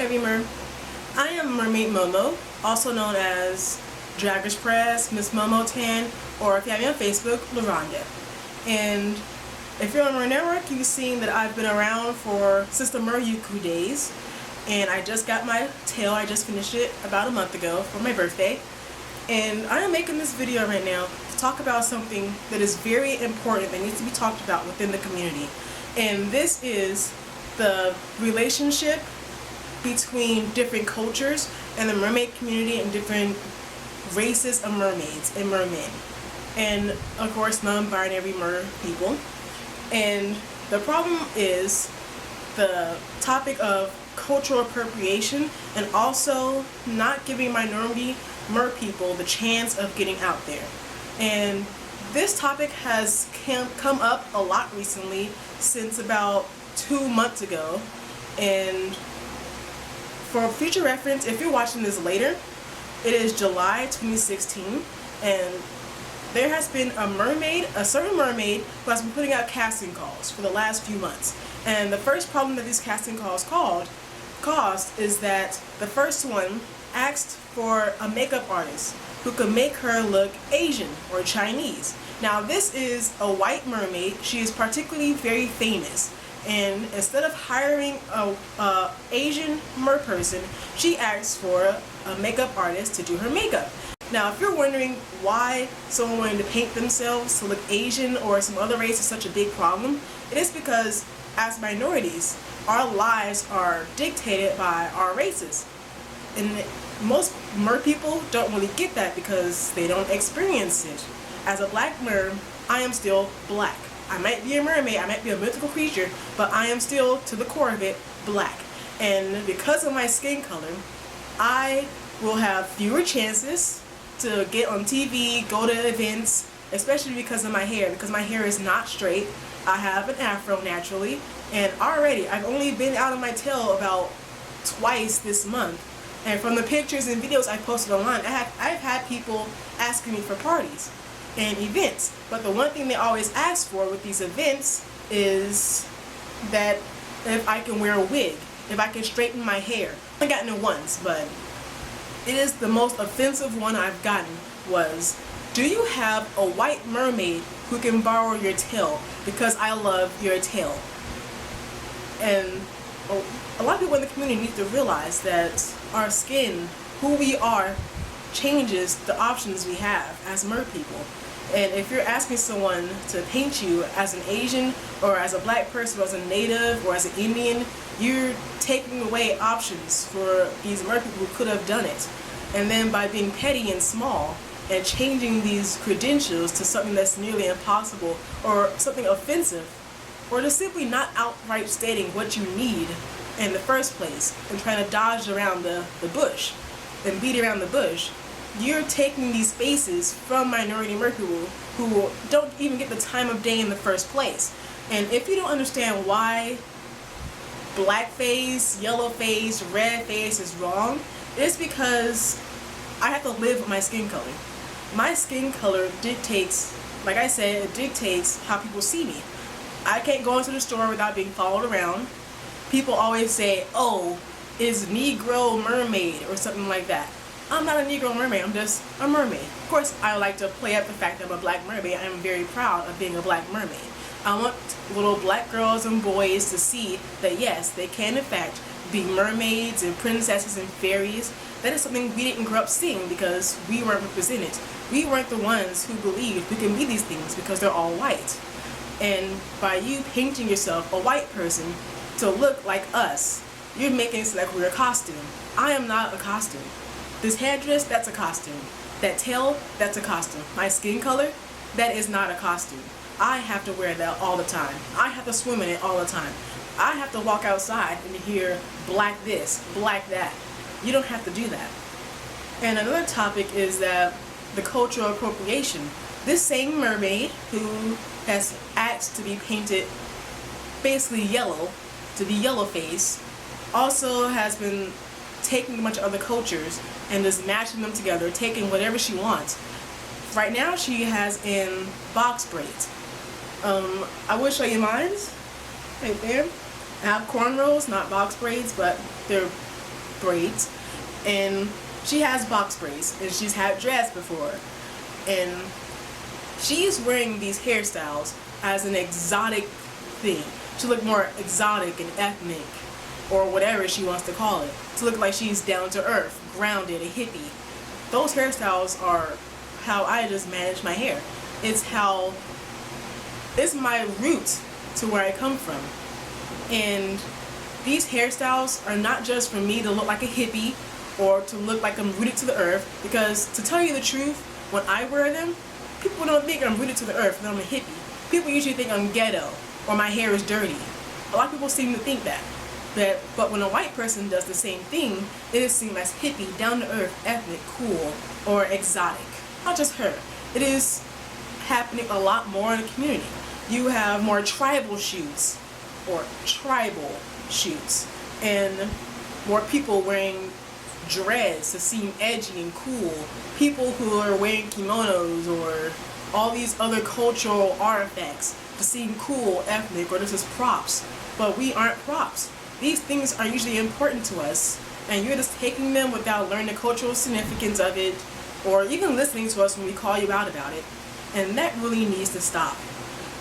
every mer. I am Mermaid Momo, also known as Draggers Press, Miss Momo Tan, or if you have me on Facebook, LaRonda. And if you're on Mer Network, you've seen that I've been around since the Meryuku days. And I just got my tail, I just finished it about a month ago for my birthday. And I am making this video right now to talk about something that is very important that needs to be talked about within the community. And this is the relationship between different cultures and the mermaid community and different races of mermaids and mermen. And of course non-binary mer people. And the problem is the topic of cultural appropriation and also not giving minority mer people the chance of getting out there. And this topic has come up a lot recently, since about 2 months ago. And for future reference, if you're watching this later, it is July 2016, and there has been a certain mermaid who has been putting out casting calls for the last few months. And the first problem that these casting calls caused is that the first one asked for a makeup artist who could make her look Asian or Chinese. Now this is a white mermaid. She is particularly very famous. And instead of hiring a Asian mer person, she asked for a makeup artist to do her makeup. Now, if you're wondering why someone wanting to paint themselves to look Asian or some other race is such a big problem, it is because as minorities, our lives are dictated by our races. And most mer people don't really get that because they don't experience it. As a black mer, I am still black. I might be a mermaid, I might be a mythical creature, but I am still, to the core of it, black. And because of my skin color, I will have fewer chances to get on TV, go to events, especially because of my hair, because my hair is not straight. I have an afro naturally, and already I've only been out of my tail about twice this month. And from the pictures and videos I posted online, I've had people asking me for parties and events, but the one thing they always ask for with these events is that if I can wear a wig, if I can straighten my hair. I've gotten it once, but it is the most offensive one I've gotten was, do you have a white mermaid who can borrow your tail because I love your tail? And a lot of people in the community need to realize that our skin, who we are, changes the options we have as mer people. And if you're asking someone to paint you as an Asian or as a black person or as a native or as an Indian, you're taking away options for these mer people who could have done it. And then by being petty and small and changing these credentials to something that's nearly impossible or something offensive, or just simply not outright stating what you need in the first place and trying to dodge around the bush and beat around the bush, you're taking these spaces from minority mer people who don't even get the time of day in the first place. And if you don't understand why blackface, yellowface, redface is wrong, it's because I have to live with my skin color. My skin color dictates, like I said, it dictates how people see me. I can't go into the store without being followed around. People always say, oh, is Negro mermaid or something like that. I'm not a Negro mermaid, I'm just a mermaid. Of course, I like to play up the fact that I'm a black mermaid. I am very proud of being a black mermaid. I want little black girls and boys to see that yes, they can in fact be mermaids and princesses and fairies. That is something we didn't grow up seeing because we weren't represented. We weren't the ones who believed we can be these things because they're all white. And by you painting yourself, a white person, to look like us, you're making it like we're a costume. I am not a costume. This headdress, that's a costume. That tail, that's a costume. My skin color, that is not a costume. I have to wear that all the time. I have to swim in it all the time. I have to walk outside and hear black this, black that. You don't have to do that. And another topic is that the cultural appropriation. This same mermaid who has asked to be painted basically yellow, to be yellow face, also has been taking a bunch of other cultures and just mashing them together, taking whatever she wants. Right now she has in box braids. I will show you mine right there. I have cornrows, not box braids, but they're braids, and she has box braids, and she's had dreads before, and she's wearing these hairstyles as an exotic thing, to look more exotic and ethnic, or whatever she wants to call it, to look like she's down to earth, grounded, a hippie. Those hairstyles are how I just manage my hair. It's my root to where I come from. And these hairstyles are not just for me to look like a hippie or to look like I'm rooted to the earth, because to tell you the truth, when I wear them, people don't think I'm rooted to the earth, that I'm a hippie. People usually think I'm ghetto or my hair is dirty. A lot of people seem to think that. But when a white person does the same thing, it is seen as hippie, down to earth, ethnic, cool, or exotic. Not just her. It is happening a lot more in the community. You have more tribal shoots, and more people wearing dreads to seem edgy and cool. People who are wearing kimonos or all these other cultural artifacts to seem cool, ethnic, or this is props. But we aren't props. These things are usually important to us, and you're just taking them without learning the cultural significance of it, or even listening to us when we call you out about it. And that really needs to stop.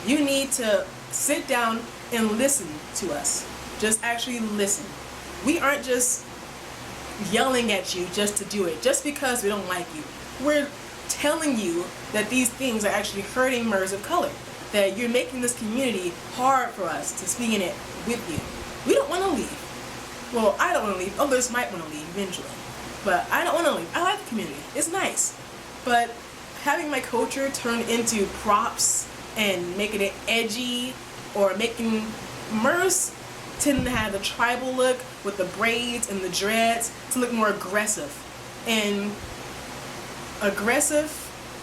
You need to sit down and listen to us. Just actually listen. We aren't just yelling at you just to do it, just because we don't like you. We're telling you that these things are actually hurting members of color, that you're making this community hard for us to speak in it with you. We don't want to leave. Well, I don't want to leave. Others might want to leave eventually. But I don't want to leave. I like the community. It's nice. But having my culture turn into props and making it edgy, or making MERS tend to have the tribal look with the braids and the dreads to look more aggressive. And aggressive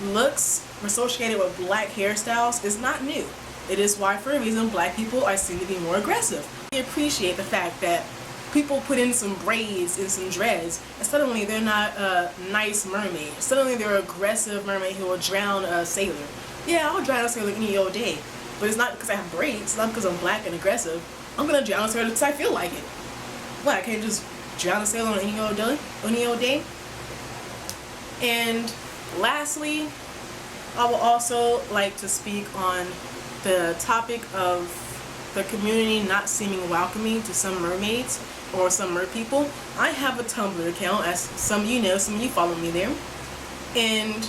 looks associated with black hairstyles is not new. It is why, for a reason, black people are seen to be more aggressive. We appreciate the fact that people put in some braids and some dreads, and suddenly they're not a nice mermaid. Suddenly they're an aggressive mermaid who will drown a sailor. Yeah, I'll drown a sailor any old day, but it's not because I have braids. It's not because I'm black and aggressive. I'm gonna drown a sailor because I feel like it. What, I can't just drown a sailor on any old day? And lastly, I will also like to speak on the topic of the community not seeming welcoming to some mermaids or some mer people. I have a Tumblr account, as some of you know, some of you follow me there. And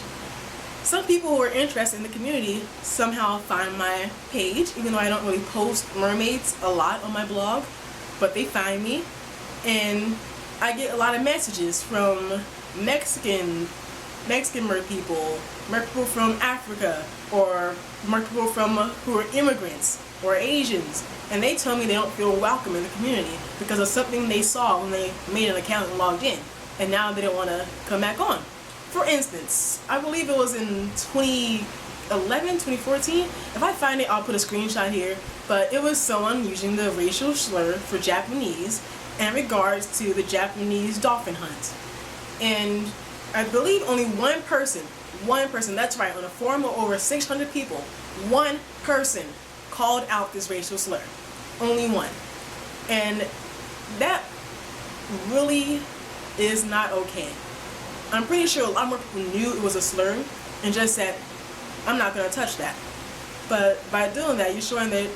some people who are interested in the community somehow find my page, even though I don't really post mermaids a lot on my blog, but they find me. And I get a lot of messages from Mexican mer people from Africa, or mer people from who are immigrants or Asians, and they tell me they don't feel welcome in the community because of something they saw when they made an account and logged in, and now they don't want to come back on. For instance, I believe it was in 2011, 2014. If I find it, I'll put a screenshot here, but it was someone using the racial slur for Japanese in regards to the Japanese dolphin hunt. And I believe only one person, that's right, on a forum of over 600 people, one person called out this racial slur. Only one. And that really is not okay. I'm pretty sure a lot more people knew it was a slur and just said, I'm not going to touch that. But by doing that, you're showing that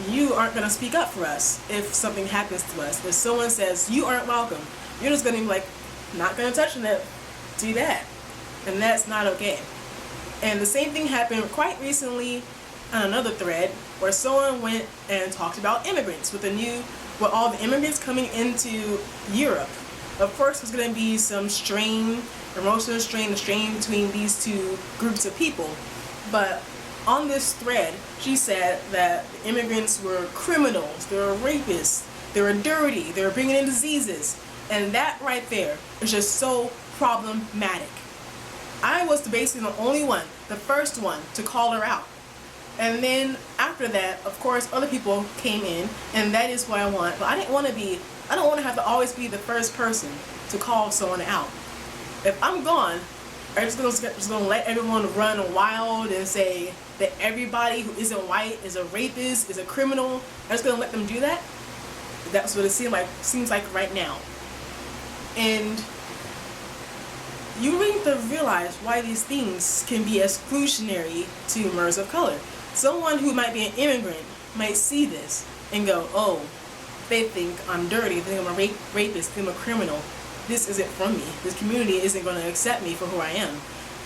you aren't going to speak up for us if something happens to us. If someone says you aren't welcome, you're just going to be like, not going to touch that, do that. And that's not okay. And the same thing happened quite recently on another thread where someone went and talked about immigrants with all the immigrants coming into Europe. Of course, there's going to be some emotional strain between these two groups of people. But on this thread, she said that the immigrants were criminals, they were rapists, they were dirty, they were bringing in diseases. And that right there is just so problematic. I was basically the only one, the first one, to call her out. And then after that, of course, other people came in, and that is what I want. But I don't want to have to always be the first person to call someone out. If I'm gone, are you just gonna let everyone run wild and say that everybody who isn't white is a rapist, is a criminal? I'm just gonna let them do that? That's what it seems like right now. And you need to realize why these things can be exclusionary to members of color. Someone who might be an immigrant might see this and go, oh, they think I'm dirty, they think I'm a rapist, they think I'm a criminal. This isn't from me. This community isn't going to accept me for who I am.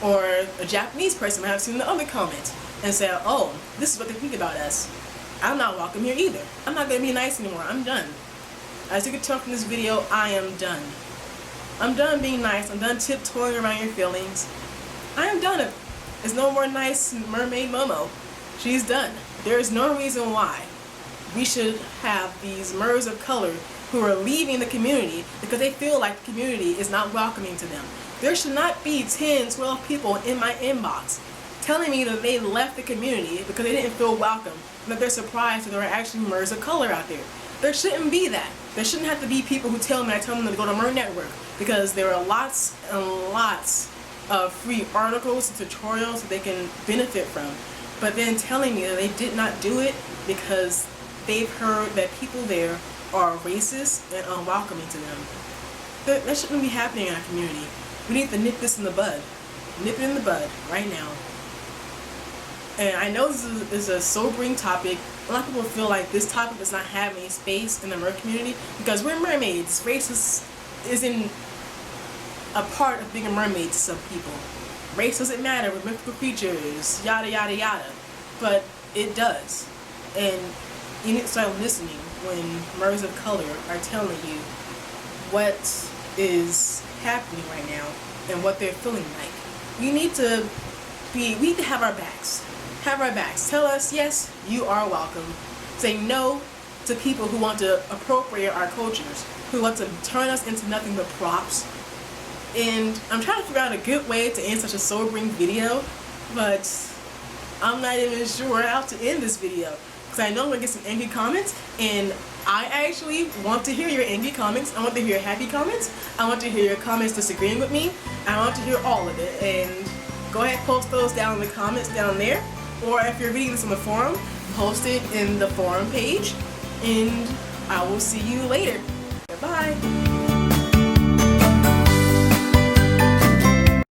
Or a Japanese person might have seen the other comment and say, oh, this is what they think about us. I'm not welcome here either. I'm not going to be nice anymore. I'm done. As you can tell from this video, I am done. I'm done being nice. I'm done tiptoeing around your feelings. I am done. There's no more nice mermaid Momo. She's done. There is no reason why we should have these members of color who are leaving the community because they feel like the community is not welcoming to them. There should not be 10, 12 people in my inbox telling me that they left the community because they didn't feel welcome and that they're surprised that there are actually members of color out there. There shouldn't be that. There shouldn't have to be people who tell me I tell them to go to Mer Network because there are lots and lots of free articles and tutorials that they can benefit from. But then telling me that they did not do it because they've heard that people there are racist and unwelcoming to them. That shouldn't be happening in our community. We need to nip this in the bud. Nip it in the bud right now. And I know this is a sobering topic. A lot of people feel like this topic does not have any space in the mer community because we're mermaids. Race isn't a part of being a mermaid to some people. Race doesn't matter. We're mythical creatures, yada yada yada. But it does. And you need to start listening when members of color are telling you what is happening right now and what they're feeling like. We need to have our backs. Have our backs. Tell us, yes, you are welcome. Say no to people who want to appropriate our cultures, who want to turn us into nothing but props. And I'm trying to figure out a good way to end such a sobering video, but I'm not even sure how to end this video. Because I know I'm going to get some angry comments, and I actually want to hear your angry comments. I want to hear your happy comments. I want to hear your comments disagreeing with me. I want to hear all of it. And go ahead and post those down in the comments down there. Or if you're reading this on the forum, post it in the forum page. And I will see you later. Bye.